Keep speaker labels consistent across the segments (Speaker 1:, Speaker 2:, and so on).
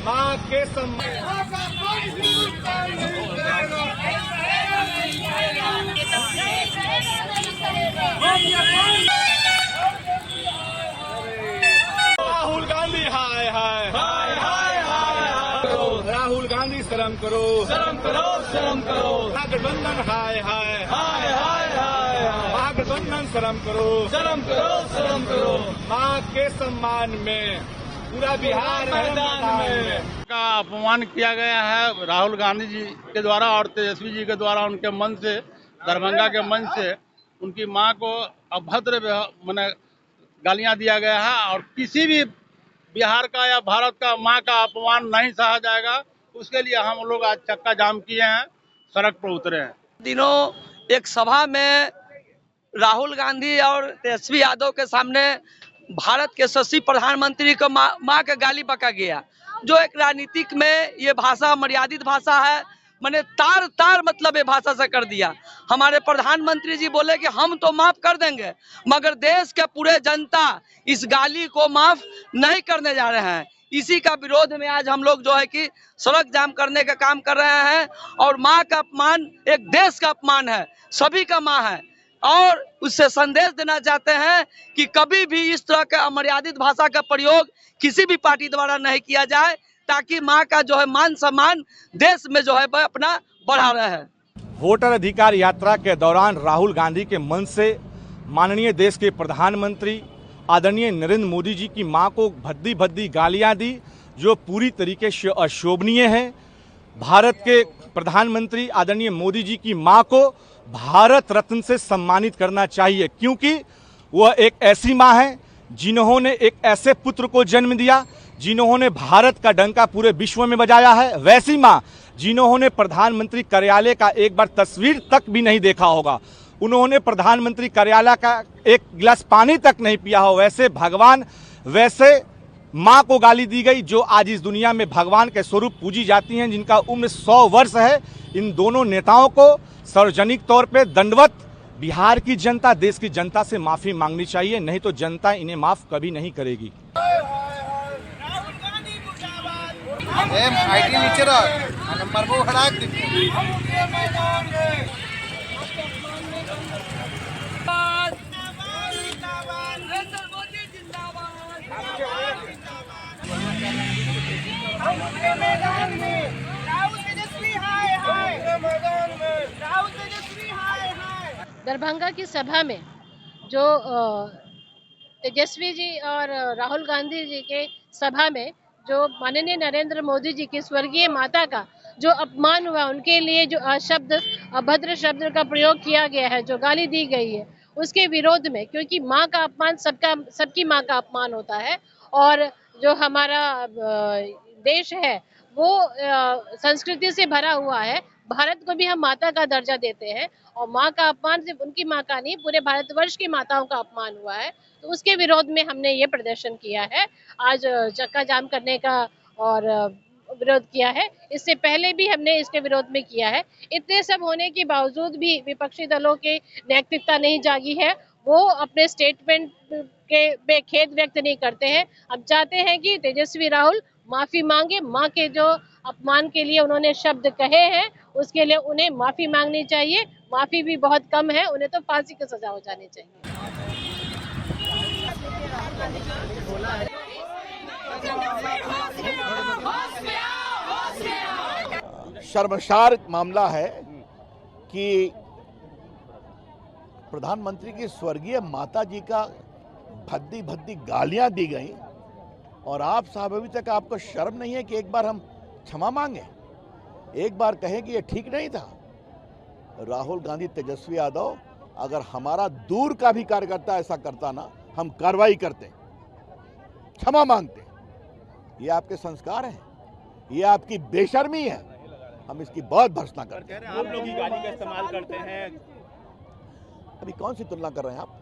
Speaker 1: माँ के सम्मान। राहुल गांधी हाय हाय हाय हाय हाय, राहुल गांधी शर्म करो शर्म करो शर्म करो, महागठबंधन हाय हाय हाय हाय हाय, महागठबंधन शर्म करो शर्म करो शर्म करो, माँ के सम्मान में पूरा बिहार मैदान में
Speaker 2: का अपमान किया गया है राहुल गांधी जी के द्वारा और तेजस्वी जी के द्वारा। उनके मन से, दरभंगा के मंच से उनकी मां को अभद्र माने गालियां दिया गया है और किसी भी बिहार का या भारत का मां का अपमान नहीं सहा जाएगा। उसके लिए हम लोग आज चक्का जाम किए हैं, सड़क पर उतरे हैं।
Speaker 3: दिनों एक सभा में राहुल गांधी और तेजस्वी यादव के सामने भारत के यशस्वी प्रधानमंत्री को माँ का गाली बका गया, जो एक राजनीतिक में ये भाषा मर्यादित भाषा है। मैंने तार तार मतलब ये भाषा से कर दिया। हमारे प्रधानमंत्री जी बोले कि हम तो माफ कर देंगे, मगर देश के पूरे जनता इस गाली को माफ नहीं करने जा रहे हैं। इसी का विरोध में आज हम लोग जो है कि सड़क जाम करने का काम कर रहे हैं। और माँ का अपमान एक देश का अपमान है, सभी का माँ है। और उससे संदेश देना चाहते हैं कि कभी भी इस तरह के अमर्यादित भाषा का प्रयोग किसी भी पार्टी द्वारा नहीं किया जाए, ताकि माँ का जो है मान सम्मान देश में जो है वह अपना बढ़ा रहे हैं।
Speaker 4: वोटर अधिकार यात्रा के दौरान राहुल गांधी के मंच से माननीय देश के प्रधानमंत्री आदरणीय नरेंद्र मोदी जी की मां को भद्दी भद्दी गालियां दी, जो पूरी तरीके से अशोभनीय है। भारत के प्रधानमंत्री आदरणीय मोदी जी की मां को भारत रत्न से सम्मानित करना चाहिए, क्योंकि वह एक ऐसी मां है जिन्होंने एक ऐसे पुत्र को जन्म दिया जिन्होंने भारत का डंका पूरे विश्व में बजाया है। वैसी मां जिन्होंने प्रधानमंत्री कार्यालय का एक बार तस्वीर तक भी नहीं देखा होगा, उन्होंने प्रधानमंत्री कार्यालय का एक गिलास पानी तक नहीं पिया हो, वैसे भगवान, वैसे मां को गाली दी गई जो आज इस दुनिया में भगवान के स्वरूप पूजी जाती हैं, जिनका उम्र 100 वर्ष है। इन दोनों नेताओं को सार्वजनिक तौर पे दंडवत। बिहार की जनता, देश की जनता से माफी मांगनी चाहिए, नहीं तो जनता इन्हें माफ कभी नहीं करेगी।
Speaker 5: नीचे नंबर को हटा
Speaker 6: दरभंगा की सभा में जो तेजस्वी जी और राहुल गांधी जी के सभा में जो माननीय नरेंद्र मोदी जी की स्वर्गीय माता का जो अपमान हुआ, उनके लिए जो अशब्द अभद्र शब्द का प्रयोग किया गया है, जो गाली दी गई है, उसके विरोध में, क्योंकि माँ का अपमान सबकी माँ का अपमान होता है। और जो हमारा देश है वो संस्कृति से भरा हुआ है। भारत को भी हम माता का दर्जा देते हैं और माँ का अपमान सिर्फ उनकी माँ का नहीं, पूरे भारतवर्ष की माताओं का अपमान हुआ है। तो उसके विरोध में हमने ये प्रदर्शन किया है, आज चक्का जाम करने का और विरोध किया है। इससे पहले भी हमने इसके विरोध में किया है। इतने सब होने के बावजूद भी विपक्षी दलों की नैतिकता नहीं जागी है, वो अपने स्टेटमेंट के खेद व्यक्त नहीं करते हैं। अब चाहते हैं कि तेजस्वी राहुल माफी मांगे, माँ के जो अपमान के लिए उन्होंने शब्द कहे हैं उसके लिए उन्हें माफी मांगनी चाहिए। माफी भी बहुत कम है, उन्हें तो फांसी की सजा हो जानी चाहिए।
Speaker 5: शर्मसार मामला है कि प्रधानमंत्री की स्वर्गीय माता जी का भद्दी भद्दी गालियां दी गई और आप साहब अभी तक आपको शर्म नहीं है कि एक बार हम क्षमा मांगे, एक बार कहें कि ये ठीक नहीं था। राहुल गांधी, तेजस्वी यादव, अगर हमारा दूर का भी कार्यकर्ता ऐसा करता ना, हम कार्रवाई करते, क्षमा मांगते। ये आपके संस्कार हैं, ये आपकी बेशर्मी है, हम इसकी बहुत भर्त्सना करते हैं।
Speaker 1: आप लोग ही गाली का इस्तेमाल करते हैं।
Speaker 5: अभी कौन सी तुलना कर रहे हैं आप?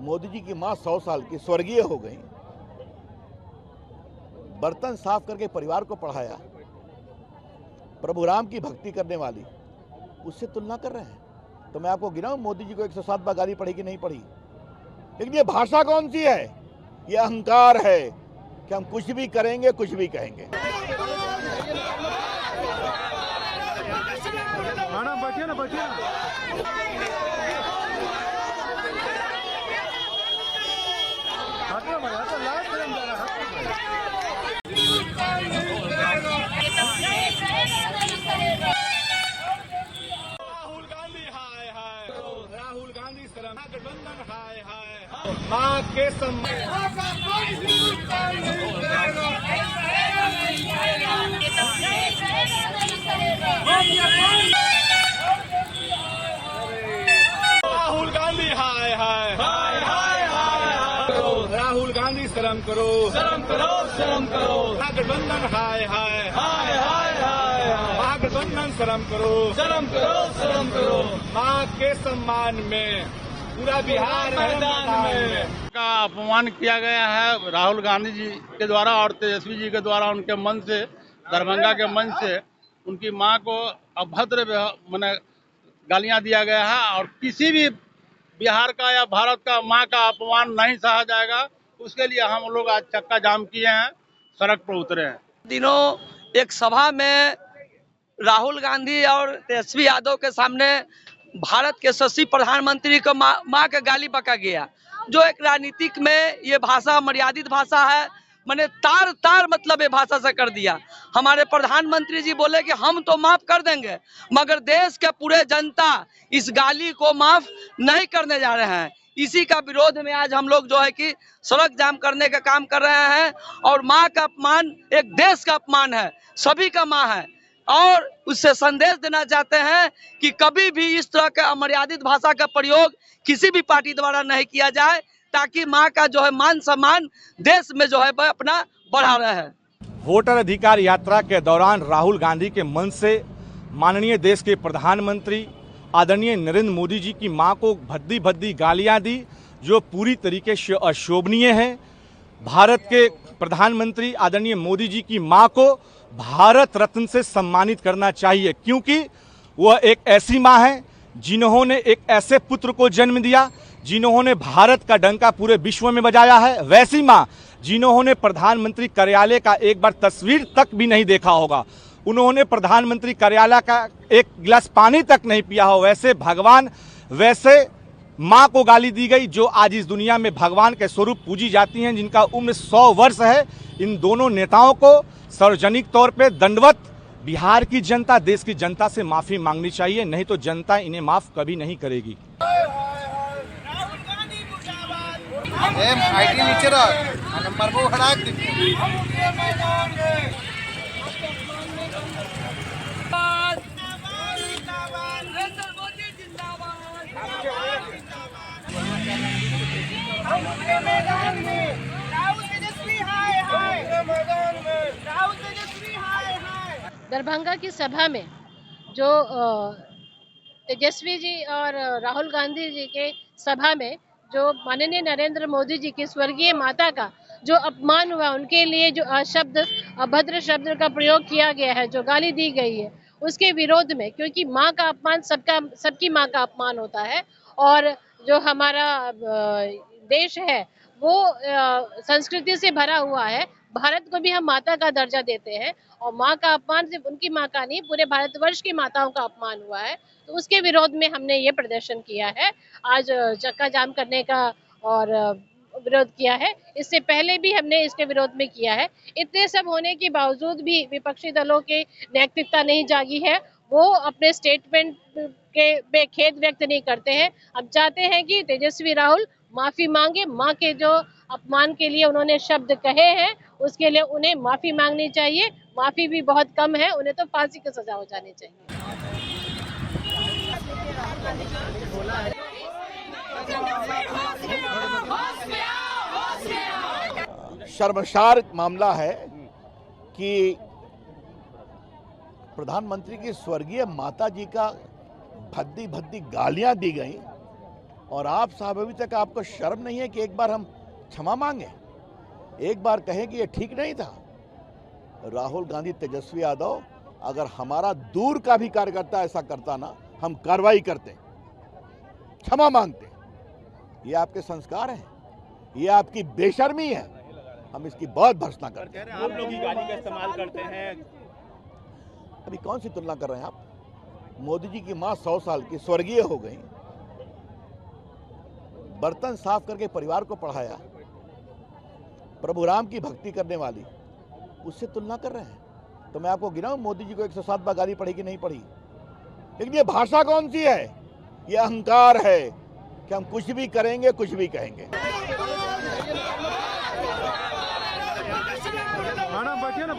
Speaker 5: मोदी जी की मां 100 साल की स्वर्गीय हो गई, बर्तन साफ करके परिवार को पढ़ाया, प्रभु राम की भक्ति करने वाली, उससे तुलना कर रहे हैं। तो मैं आपको गिनाऊं मोदी जी को 107 बार गाली पड़ी कि नहीं पड़ी? लेकिन ये भाषा कौन सी है? ये अहंकार है, कि हम कुछ भी करेंगे, कुछ भी कहेंगे।
Speaker 1: राहुल गांधी हाय हाय, राहुल गांधी शर्म, गठबंधन हाय हाय, माँ के सम्मान। राहुल गांधी हाय हाय, राहुल गांधी शर्म करो, शर्म करो, शर्म करो। गठबंधन हाय हाय, महागठबंधन शर्म करो, शर्म करो, शर्म करो। माँ के सम्मान में पूरा बिहार मैदान में
Speaker 2: का अपमान किया गया है राहुल गांधी जी के द्वारा और तेजस्वी जी के द्वारा। उनके मन से, दरभंगा के मंच से उनकी मां को अभद्र माने गालियां दिया गया है और किसी भी बिहार का या भारत का मां का अपमान नहीं सहा जाएगा। उसके लिए हम लोग आज चक्का जाम किए हैं, सड़क पर उतरे हैं।
Speaker 3: दिनों एक सभा में राहुल गांधी और तेजस्वी यादव के सामने भारत के यशस्वी प्रधानमंत्री को माँ का गाली बका गया, जो एक राजनीतिक में ये भाषा मर्यादित भाषा है। मैंने तार तार मतलब ये भाषा से कर दिया। हमारे प्रधानमंत्री जी बोले कि हम तो माफ कर देंगे, मगर देश के पूरे जनता इस गाली को माफ नहीं करने जा रहे हैं। इसी का विरोध में आज हम लोग जो है कि सड़क जाम करने का काम कर रहे हैं। और माँ का अपमान एक देश का अपमान है, सभी का माँ है। और उससे संदेश देना चाहते हैं कि कभी भी इस तरह के अमर्यादित भाषा का प्रयोग किसी भी पार्टी द्वारा नहीं किया जाए, ताकि माँ का जो है मान सम्मान देश में जो है वह अपना बढ़ा रहे हैं।
Speaker 4: वोटर अधिकार यात्रा के दौरान राहुल गांधी के मंच से माननीय देश के प्रधानमंत्री आदरणीय नरेंद्र मोदी जी की मां को भद्दी भद्दी गालियां दी, जो पूरी तरीके से अशोभनीय है। भारत के प्रधानमंत्री आदरणीय मोदी जी की मां को भारत रत्न से सम्मानित करना चाहिए, क्योंकि वह एक ऐसी मां है जिन्होंने एक ऐसे पुत्र को जन्म दिया जिन्होंने भारत का डंका पूरे विश्व में बजाया है। वैसी मां जिन्होंने प्रधानमंत्री कार्यालय का एक बार तस्वीर तक भी नहीं देखा होगा, उन्होंने प्रधानमंत्री कार्यालय का एक गिलास पानी तक नहीं पिया हो, वैसे भगवान, वैसे मां को गाली दी गई जो आज इस दुनिया में भगवान के स्वरूप पूजी जाती हैं, जिनका उम्र 100 वर्ष है। इन दोनों नेताओं को सार्वजनिक तौर पे दंडवत। बिहार की जनता, देश की जनता से माफी मांगनी चाहिए, नहीं तो जनता इन्हें माफ कभी नहीं करेगी।
Speaker 7: नीचे नंबर को हटा
Speaker 6: दरभंगा की सभा में जो तेजस्वी जी और राहुल गांधी जी के सभा में जो माननीय नरेंद्र मोदी जी की स्वर्गीय माता का जो अपमान हुआ, उनके लिए जो अशब्द अभद्र शब्द का प्रयोग किया गया है, जो गाली दी गई है, उसके विरोध में, क्योंकि माँ का अपमान सबकी माँ का अपमान होता है। और जो हमारा देश है वो संस्कृति से भरा हुआ है। भारत को भी हम माता का दर्जा देते हैं और माँ का अपमान सिर्फ उनकी माँ का नहीं, पूरे भारतवर्ष की माताओं का अपमान हुआ है। तो उसके विरोध में हमने ये प्रदर्शन किया है, आज चक्का जाम करने का और विरोध किया है। इससे पहले भी हमने इसके विरोध में किया है। इतने सब होने के बावजूद भी विपक्षी दलों की नैतिकता नहीं जागी है, वो अपने स्टेटमेंट के खेद व्यक्त नहीं करते हैं। अब चाहते हैं कि तेजस्वी राहुल माफी मांगे, माँ के जो अपमान के लिए उन्होंने शब्द कहे हैं उसके लिए उन्हें माफी मांगनी चाहिए। माफी भी बहुत कम है, उन्हें तो फांसी की सजा हो जानी चाहिए।
Speaker 5: शर्मसार मामला है कि प्रधानमंत्री की स्वर्गीय माता जी का भद्दी भद्दी गालियां दी गई और आप साहब अभी तक आपको शर्म नहीं है कि एक बार हम क्षमा मांगे, एक बार कहें कि ये ठीक नहीं था। राहुल गांधी, तेजस्वी यादव, अगर हमारा दूर का भी कार्यकर्ता ऐसा करता ना, हम कार्रवाई करते, क्षमा मांगते। ये आपके संस्कार हैं, ये आपकी बेशर्मी है। हम इसकी बहुत भर्त्सना करते हैं।
Speaker 1: आप लोग ही गाली का इस्तेमाल करते हैं।
Speaker 5: अभी कौन सी तुलना कर रहे हैं आप? मोदी जी की माँ 100 साल की स्वर्गीय हो गई, बर्तन साफ करके परिवार को पढ़ाया, प्रभु राम की भक्ति करने वाली, उससे तुलना कर रहे हैं। तो मैं आपको गिनाऊं मोदी जी को 107 बार गाली पड़ी कि नहीं पड़ी? लेकिन ये भाषा कौन सी है? ये अहंकार है कि हम कुछ भी करेंगे, कुछ भी कहेंगे।
Speaker 1: बैठिए ना।